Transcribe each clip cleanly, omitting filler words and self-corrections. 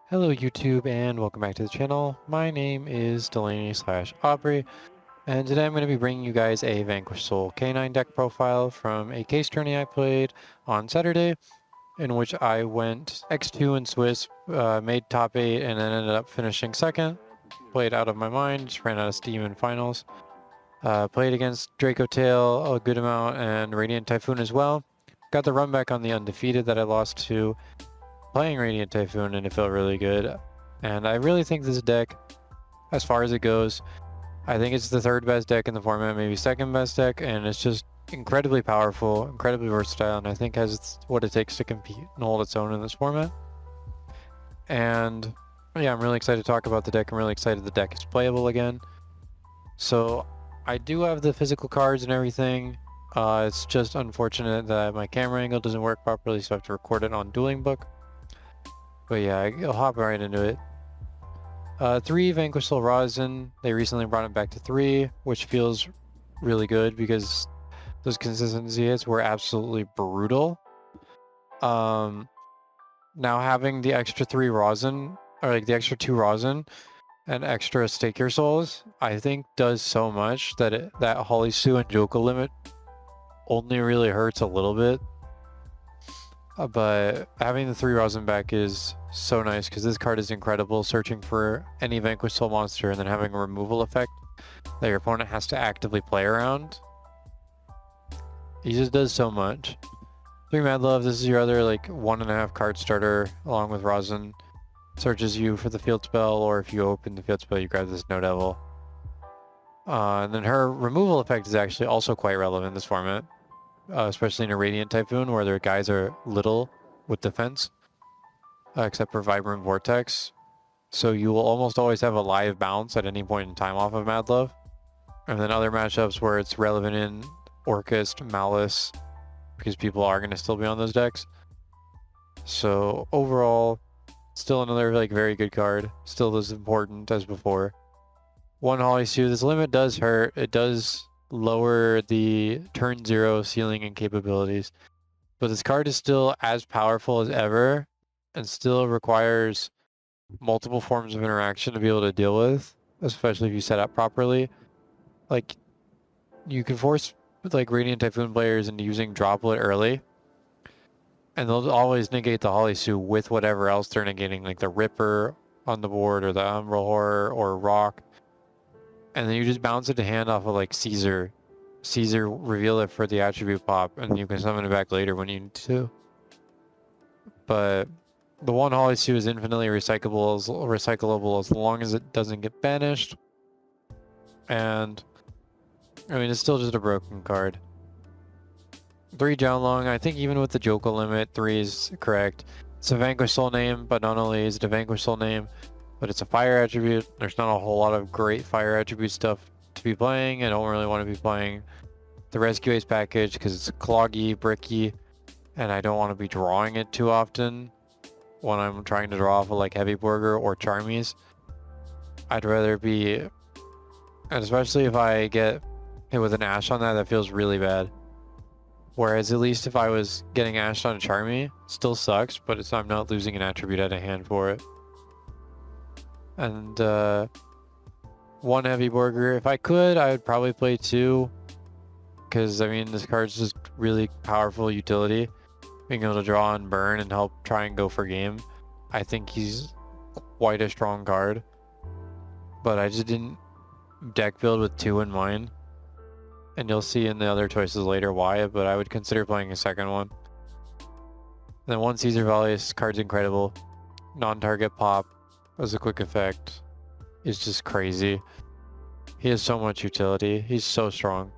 Hello YouTube and welcome back to the channel. My name is Delaney/Aubrey and today I'm going to be bringing you guys a Vanquish Soul K9 deck profile from a case tourney I played on Saturday, in which I went X2 in Swiss, made top 8 and then ended up finishing second. Played out of my mind, just ran out of steam in finals. Played against Draco Tail a good amount and Radiant Typhoon as well. Got the run back on the undefeated that I lost to playing Radiant Typhoon, and it felt really good. And I really think this deck, as far as it goes, I think it's the third best deck in the format, maybe second best deck, and it's just incredibly powerful, incredibly versatile, and I think has what it takes to compete and hold its own in this format. And yeah, I'm really excited to talk about the deck. I'm really excited the deck is playable again. So I do have the physical cards and everything. It's just unfortunate that my camera angle doesn't work properly, so I have to record it on Dueling Book. But yeah, I'll hop right into it. 3 Vanquish Soul Rosin. They recently brought it back to 3, which feels really good because those consistency hits were absolutely brutal. Now having the extra 3 Rosin, or like the extra 2 Rosin and extra Stake Your Souls, I think does so much that that Holly Sue and Joko limit only really hurts a little bit. But having the 3 Rosin back is so nice because this card is incredible, searching for any Vanquish Soul monster and then having a removal effect that your opponent has to actively play around. He just does so much. 3 Mad Love, this is your other like 1.5 card starter along with Rosin. Searches you for the field spell, or if you open the field spell you grab this Snow Devil. And then her removal effect is actually also quite relevant in this format. Especially in a Radiant Typhoon where their guys are little with defense, except for Vibrant Vortex. So you will almost always have a live bounce at any point in time off of Mad Love. And then other matchups where it's relevant in Orcust, Malice, because people are going to still be on those decks. So overall, still another like very good card. Still as important as before. 1 Holly Sue. This limit does hurt. It does lower the turn 0 ceiling and capabilities, but this card is still as powerful as ever and still requires multiple forms of interaction to be able to deal with, especially if you set up properly. Like, you can force like Radiant Typhoon players into using Droplet early, and they'll always negate the Holly Sue with whatever else they're negating, like the Ripper on the board or the Umbral Horror or Rock. And then you just bounce it to hand off of like Caesar. Caesar, reveal it for the attribute pop, and you can summon it back later when you need to. But the 1 Holly Sue is infinitely recyclable as long as it doesn't get banished. And I mean, it's still just a broken card. 3 Jiaolong, I think even with the Joko limit, 3 is correct. It's a Vanquish Soul name, but not only is it a Vanquish Soul name, but it's a fire attribute. There's not a whole lot of great fire attribute stuff to be playing. I don't really want to be playing the Rescue Ace package because it's cloggy, bricky, and I don't want to be drawing it too often when I'm trying to draw off of like Heavy Burger or Charmies. I'd rather be, and especially if I get hit with an Ash on that, that feels really bad. Whereas at least if I was getting Ashed on a Charmy, still sucks, but I'm not losing an attribute out of hand for it. And 1 Heavy Burger. If I could, I would probably play 2. Because, I mean, this card's just really powerful utility. Being able to draw and burn and help try and go for game. I think he's quite a strong card. But I just didn't deck build with 2 in mind. And you'll see in the other choices later why, but I would consider playing a second one. Then 1 Caesar Valius. Card's incredible. Non-target pop as a quick effect is just crazy. He has so much utility. He's so strong.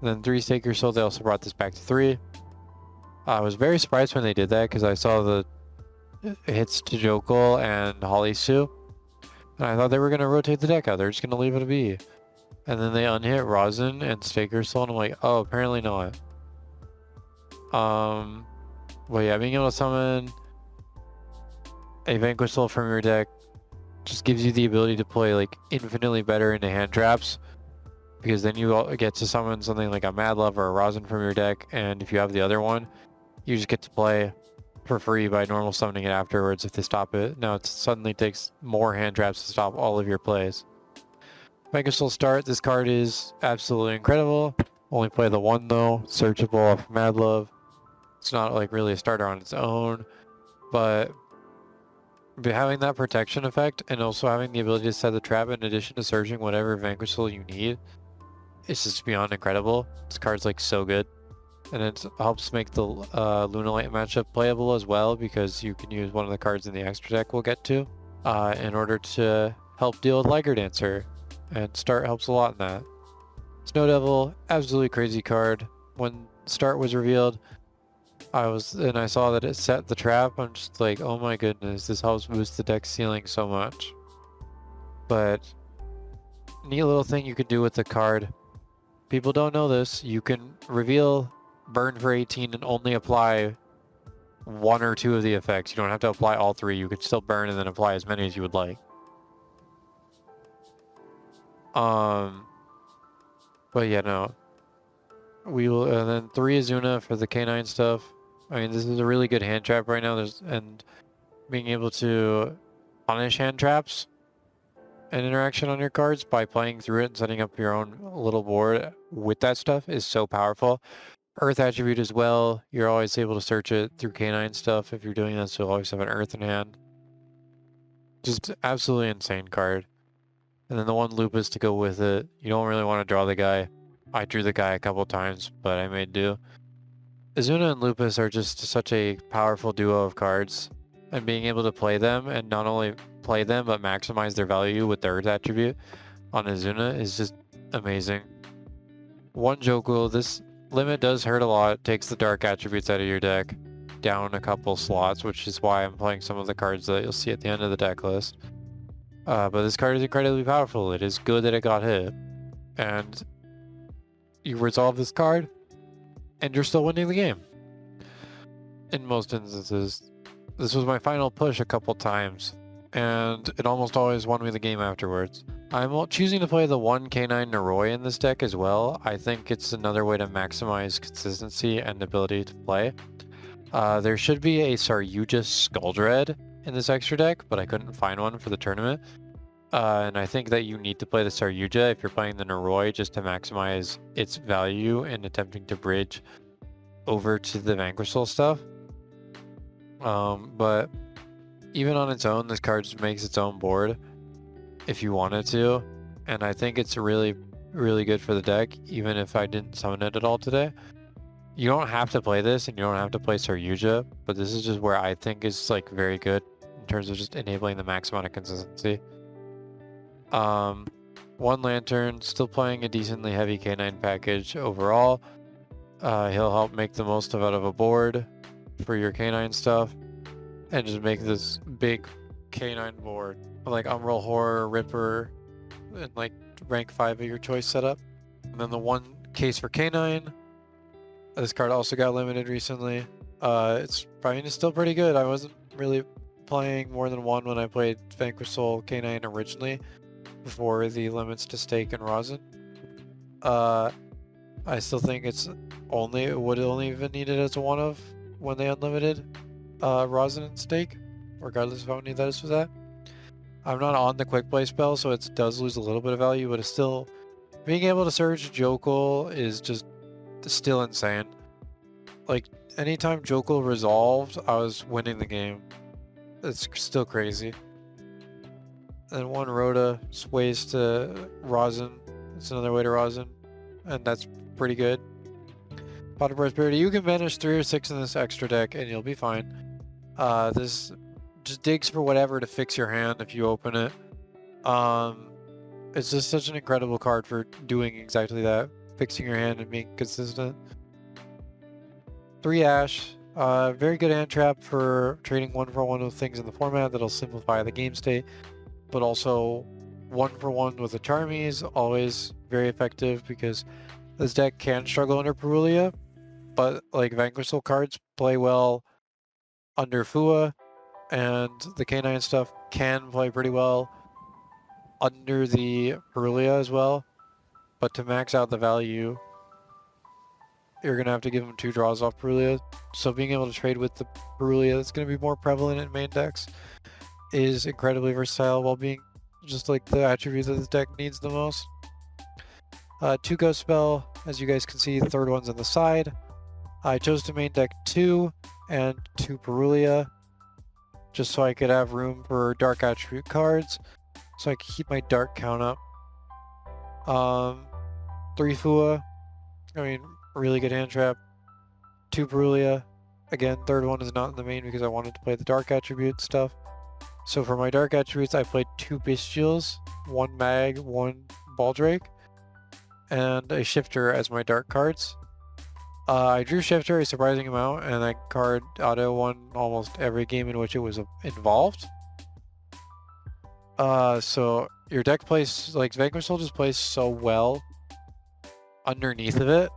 And then 3 Stake Your Soul, they also brought this back to 3. I was very surprised when they did that because I saw the hits to Jokul and Holly Sue, and I thought they were going to rotate the deck out. They're just going to leave it be. And then they unhit Rosin and Stake Your Soul, and I'm like, oh, apparently not. But yeah, being able to summon a Vanquish Soul from your deck just gives you the ability to play like infinitely better into hand traps, because then you get to summon something like a Mad Love or a Rosin from your deck, and if you have the other one, you just get to play for free by normal summoning it afterwards if they stop it. Now it suddenly takes more hand traps to stop all of your plays. Vanquish Soul Start, this card is absolutely incredible. Only play the one though, searchable off Mad Love. It's not like really a starter on its own, but having that protection effect and also having the ability to set the trap in addition to searching whatever Vanquish Soul you need, it's just beyond incredible. This card's like so good. And it helps make the Lunalight matchup playable as well because you can use one of the cards in the extra deck we'll get to in order to help deal with Liger Dancer. And Start helps a lot in that. Snow Devil, absolutely crazy card. When Start was revealed, I saw that it set the trap. I'm just like, oh my goodness, this helps boost the deck ceiling so much. But neat little thing you can do with the card. People don't know this. You can reveal burn for 18 and only apply 1 or 2 of the effects. You don't have to apply all 3. You can still burn and then apply as many as you would like. But yeah, no. We will, and then 3 Azuna for the K9 stuff. I mean, this is a really good hand trap right now. And being able to punish hand traps and interaction on your cards by playing through it and setting up your own little board with that stuff is so powerful. Earth attribute as well. You're always able to search it through K9 stuff if you're doing that, so you'll always have an Earth in hand. Just absolutely insane card. And then the one Lupus to go with it. You don't really want to draw the guy. I drew the guy a couple times, but I made do. Azuna and Lupus are just such a powerful duo of cards, and being able to play them, and not only play them, but maximize their value with the Earth attribute on Azuna is just amazing. One Joko, this limit does hurt a lot, takes the dark attributes out of your deck down a couple slots, which is why I'm playing some of the cards that you'll see at the end of the deck list. But this card is incredibly powerful. It is good that it got hit. And you resolve this card, and you're still winning the game. In most instances. This was my final push a couple times, and it almost always won me the game afterwards. I'm choosing to play the 1 K9 Naroi in this deck as well. I think it's another way to maximize consistency and ability to play. There should be a Saryuja Skuldred in this extra deck, but I couldn't find one for the tournament. And I think that you need to play the Saryuja if you're playing the Naroi just to maximize its value in attempting to bridge over to the Vanquish Soul stuff. But even on its own, this card just makes its own board if you wanted to. And I think it's really, really good for the deck, even if I didn't summon it at all today. You don't have to play this, and you don't have to play Saryuja, but this is just where I think is like very good in terms of just enabling the max amount of consistency. 1 Lantern, still playing a decently heavy K9 package overall. He'll help make the most out of a board for your K9 stuff, and just make this big K9 board. Like Umbral Horror, Ripper, and like rank 5 of your choice setup. And then the 1 case for K9. This card also got limited recently. It's still pretty good. I wasn't really playing more than 1 when I played Vanquish Soul K9 originally, before the limits to Stake and Rosin. I still think it would only even need it as a 1-of when they unlimited Rosin and Stake, regardless of how many that was at. I'm not on the quick play spell, so it does lose a little bit of value, but it's still, being able to search Jokul is just still insane. Like, anytime Jokul resolved, I was winning the game. It's still crazy. And 1 Rhoda sways to Rosin. It's another way to Rosin, and that's pretty good. Pot of Birth Purity, you can banish 3 or 6 in this extra deck and you'll be fine. This just digs for whatever to fix your hand if you open it. It's just such an incredible card for doing exactly that, fixing your hand and being consistent. 3 Ash, very good hand trap for trading 1-for-1 with things in the format that'll simplify the game state, but also 1-for-1 with the Charmies, always very effective because this deck can struggle under Perulia, but like Vanquish Soul cards play well under Fua, and the K9 stuff can play pretty well under the Perulia as well. But to max out the value, you're going to have to give them 2 draws off Perulia. So being able to trade with the Perulia that's going to be more prevalent in main decks is incredibly versatile while being just like the attribute that this deck needs the most. 2 Ghost Spell, as you guys can see, the third one's on the side. I chose to main deck 2 and 2 Perulia, just so I could have room for dark attribute cards, so I could keep my dark count up. 3 Fua, I mean, really good hand trap. 2 Perulia, again, third one is not in the main because I wanted to play the dark attribute stuff. So for my dark attributes, I played 2 Bestials, 1 Mag, 1 Baldrake, and a Shifter as my dark cards. I drew Shifter a surprising amount, and that card auto won almost every game in which it was involved. So your deck plays, like, Vanquish Soul just plays so well underneath of it,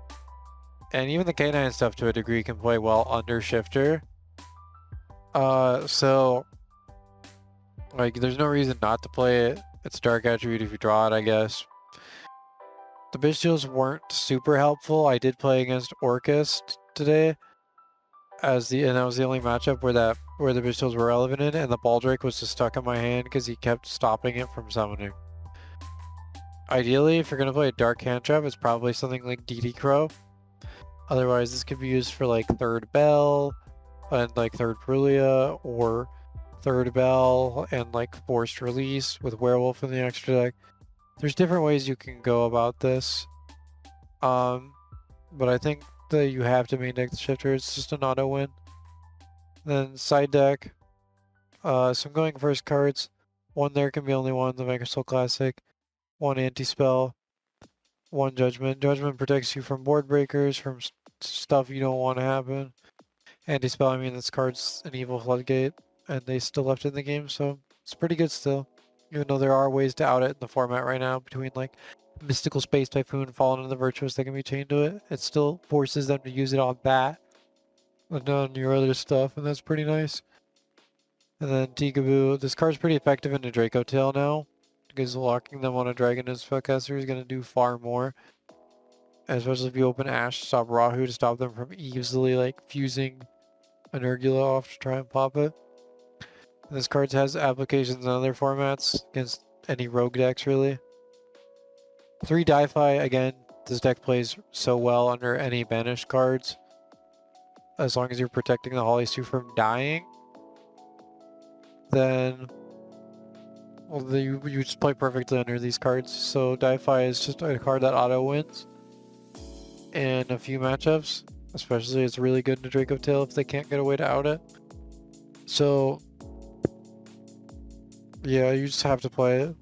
and even the K9 stuff to a degree can play well under Shifter. So like, there's no reason not to play it. It's a dark attribute if you draw it, I guess. The Bestials weren't super helpful. I did play against Orcus today, and that was the only matchup where the Bestials were relevant in, and the Baldrake was just stuck in my hand because he kept stopping it from summoning. Ideally, if you're gonna play a dark hand trap, it's probably something like DD Crow. Otherwise, this could be used for like third Bell and like third Perulia, or third Bell and like forced release with Werewolf in the extra deck. There's different ways you can go about this, but I think that you have to main deck the Shifter. It's just an auto win. Then side deck, so I'm going first cards. 1 there can be only 1, the Vanquish Soul Classic. 1 anti-spell, 1 Judgment. Judgment protects you from board breakers, from stuff you don't want to happen. Anti-spell, I mean, this card's an evil floodgate, and they still left it in the game, so it's pretty good still. Even though there are ways to out it in the format right now, between like Mystical Space Typhoon, Fallen and the Virtuous that can be chained to it. It still forces them to use it on that and on your other stuff, and that's pretty nice. And then Tikaboo, this card's pretty effective in a Draco Tail now, because locking them on a Dragon and Spellcaster is going to do far more. And especially if you open Ash to stop Rahu, to stop them from easily like fusing an Urgula off to try and pop it. And this card has applications in other formats against any rogue decks, really. 3 Di-Fi, again, this deck plays so well under any banished cards, as long as you're protecting the Holly Stew from dying. Then, well, you just play perfectly under these cards. So Di-Fi is just a card that auto wins in a few matchups. Especially, it's really good in a Draco Tail if they can't get a way to out it. So yeah, you just have to play it.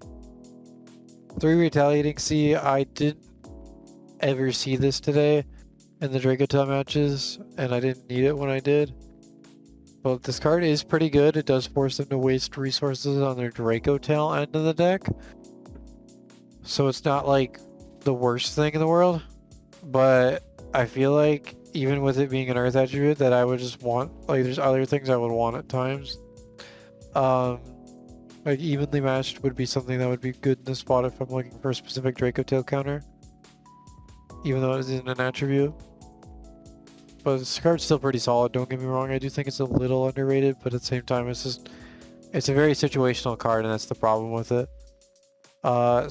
3 Retaliating Sea, I didn't ever see this today in the Draco Tail matches, and I didn't need it when I did. But this card is pretty good. It does force them to waste resources on their Draco Tail end of the deck. So it's not like the worst thing in the world, but I feel like even with it being an Earth attribute that I would just want, like, there's other things I would want at times. Like evenly matched would be something that would be good in this spot if I'm looking for a specific Draco Tail counter, even though it isn't an attribute. But this card's still pretty solid, don't get me wrong. I do think it's a little underrated, but at the same time, it's a very situational card, and that's the problem with it.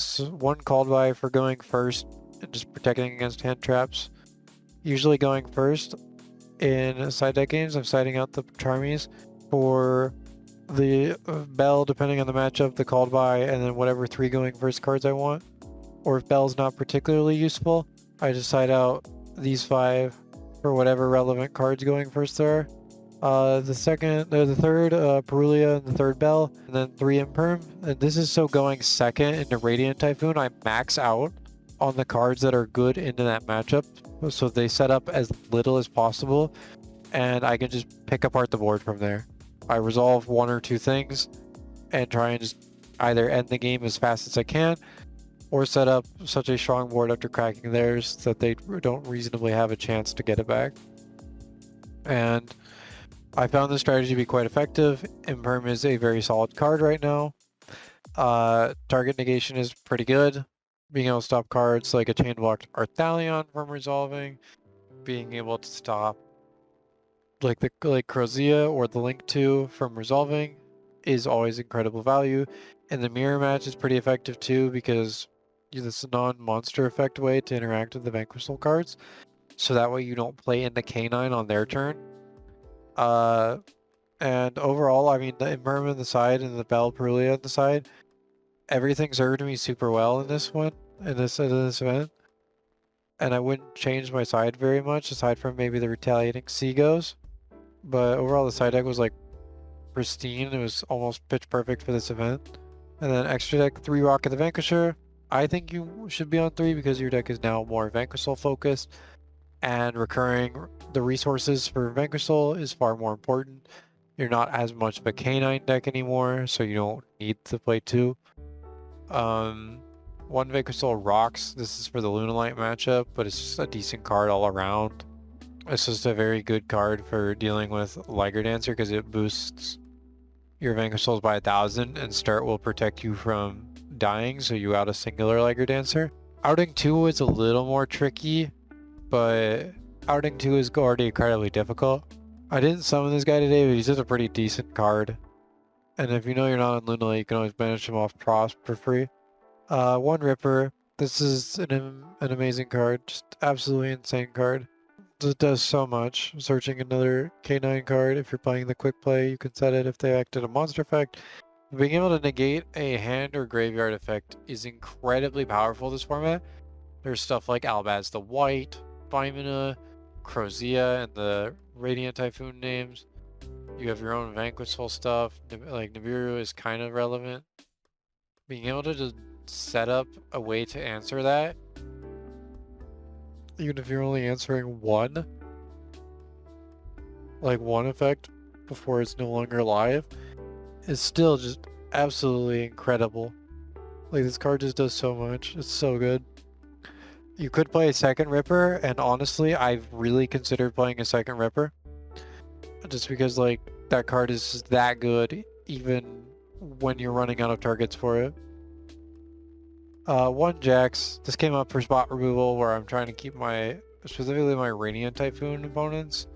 So 1 called by for going first and just protecting against hand traps. Usually going first in side deck games, I'm siding out the Charmies for the Bell, depending on the matchup, the called by, and then whatever 3 going first cards I want. Or if Bell's not particularly useful, I just side out these 5 for whatever relevant cards going first there. The third Perulia, and the third Bell, and then 3 Imperm. And this is so going second into Radiant Typhoon, I max out on the cards that are good into that matchup, so they set up as little as possible, and I can just pick apart the board from there. I resolve 1 or 2 things and try and just either end the game as fast as I can, or set up such a strong board after cracking theirs that they don't reasonably have a chance to get it back. And I found this strategy to be quite effective. Imperm is a very solid card right now. Target negation is pretty good. Being able to stop cards like a chain blocked Arthalion from resolving. being able to stop like Crozia or the Link 2 from resolving is always incredible value. And the mirror match is pretty effective too because this non-monster effect way to interact with the Vanquish Soul cards. So that way you don't play in the K9 on their turn. And overall, I mean, the Impermanent on the side and the Bell Perulia on the side, everything served me super well in this one, in this event. And I wouldn't change my side very much, aside from maybe the retaliating Seagos. But overall, the side deck was like pristine. It was almost pitch perfect for this event. And then extra deck 3 Rocket the Vanquisher. I think you should be on 3 because your deck is now more Vanquish Soul focused. And recurring the resources for Vanquish Soul is far more important. You're not as much of a K9 deck anymore, so you don't need to play 2. 1 Vanquish Soul rocks. This is for the Lunalight matchup, but it's just a decent card all around. It's just a very good card for dealing with Liger Dancer because it boosts your Vanquish Souls by 1,000, and Start will protect you from dying, so you out a singular Liger Dancer. Outing 2 is a little more tricky, but outing 2 is already incredibly difficult. I didn't summon this guy today, but he's just a pretty decent card. And if you know you're not on Luna, you can always banish him off Prost for free. 1 Ripper. This is an amazing card. Just absolutely insane card. It does so much. Searching another K9 card. If you're playing the quick play, you can set it if they acted a monster effect. Being able to negate a hand or graveyard effect is incredibly powerful this format. There's stuff like Albaz the White, Bimina, Crozia, and the Radiant Typhoon names. You have your own Vanquish Soul stuff. Like Nibiru is kind of relevant. Being able to just set up a way to answer that, even if you're only answering one effect before it's no longer live, is still just absolutely incredible. Like, this card just does so much. It's so good. You could play a second Ripper, and honestly, I've really considered playing a second Ripper. Just because, like, that card is just that good, even when you're running out of targets for it. 1 Jax. This came up for spot removal, where I'm trying to keep specifically my Radiant Typhoon opponents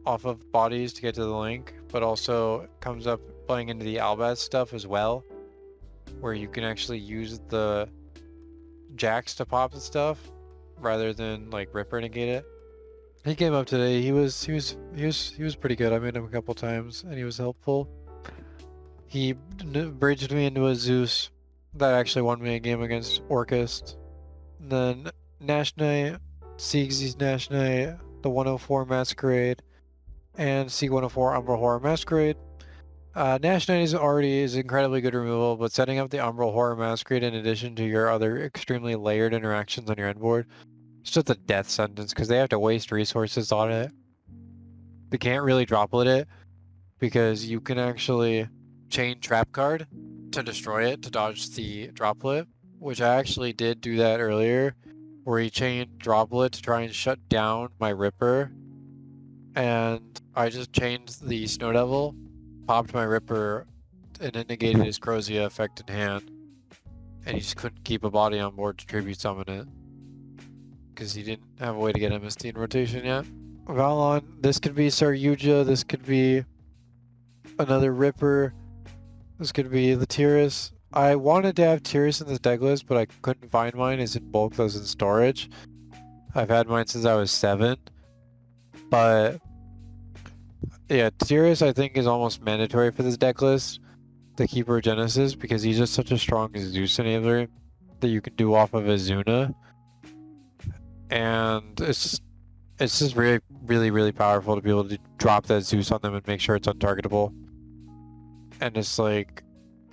off of bodies to get to the link, but also comes up playing into the Albaz stuff as well, where you can actually use the Jax to pop the stuff rather than like Ripper negate it. He came up today. He was pretty good. I made him a couple times and he was helpful. He bridged me into a Zeus that actually won me a game against Orcust. And then Nash Knight, Siegzy's Nash Knight, the 104 Masquerade, and C104 Umbral Horror Masquerade. Nash Knight is incredibly good removal, but setting up the Umbral Horror Masquerade in addition to your other extremely layered interactions on your end board, it's just a death sentence because they have to waste resources on it. They can't really droplet it because you can actually chain Trap card to destroy it to dodge the droplet, which I actually did do that earlier, where he chained droplet to try and shut down my Ripper, and I just chained the Snow Devil, popped my Ripper, and it negated his Crozia effect in hand, and he just couldn't keep a body on board to tribute summon it because he didn't have a way to get MST in rotation yet. Valon, this could be Saryuja, this could be another Ripper, this could be the Tyrus. I wanted to have Tyrus in this deck list, but I couldn't find mine. It's in bulk, those in storage. I've had mine since I was 7. But yeah, Tyrus I think is almost mandatory for this deck list to keep Genesis because he's just such a strong Zeus enabler that you can do off of Azuna. And it's just really, really, really powerful to be able to drop that Zeus on them and make sure it's untargetable. And it's like,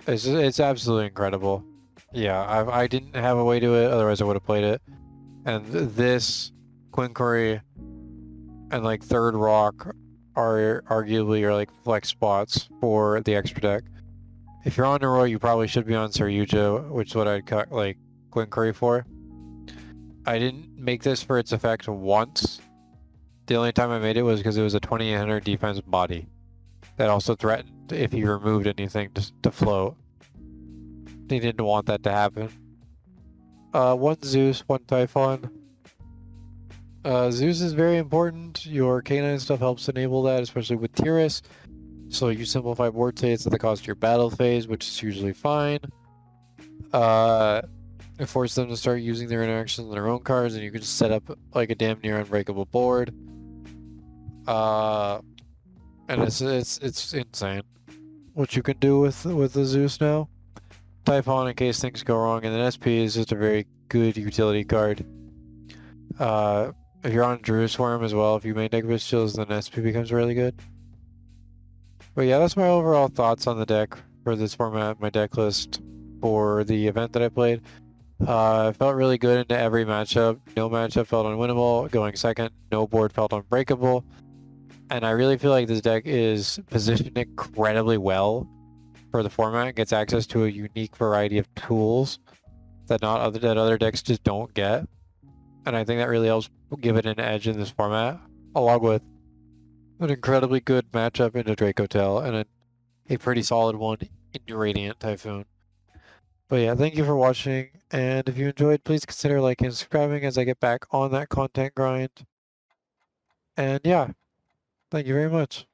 it's absolutely incredible. Yeah, I didn't have a way to it, otherwise I would have played it. And this, Quincori, and like Third Rock are arguably like flex spots for the extra deck. If you're on Nero, you probably should be on Saryuja, which is what I'd cut like Quincori for. I didn't make this for its effect once. The only time I made it was because it was a 2800 defense body that also threatened if he removed anything to float. He didn't want that to happen. 1 Zeus, 1 Typhon. Zeus is very important. Your canine stuff helps enable that, especially with Tyrus. So you simplify board states at the cost of your battle phase, which is usually fine. It forces them to start using their interactions on their own cards, and you can just set up like a damn near unbreakable board. And it's insane what you can do with the Zeus now. Typhon in case things go wrong, and then SP is just a very good utility card. If you're on Druid Swarm as well, if you main deck Visuals, then SP becomes really good. But yeah, that's my overall thoughts on the deck for this format, my deck list for the event that I played. I felt really good into every matchup. No matchup felt unwinnable. Going second, no board felt unbreakable. And I really feel like this deck is positioned incredibly well for the format. It gets access to a unique variety of tools that other decks just don't get. And I think that really helps give it an edge in this format, along with an incredibly good matchup into Draco Tail and a pretty solid one into Radiant Typhoon. But yeah, thank you for watching, and if you enjoyed, please consider liking and subscribing as I get back on that content grind. And yeah, thank you very much.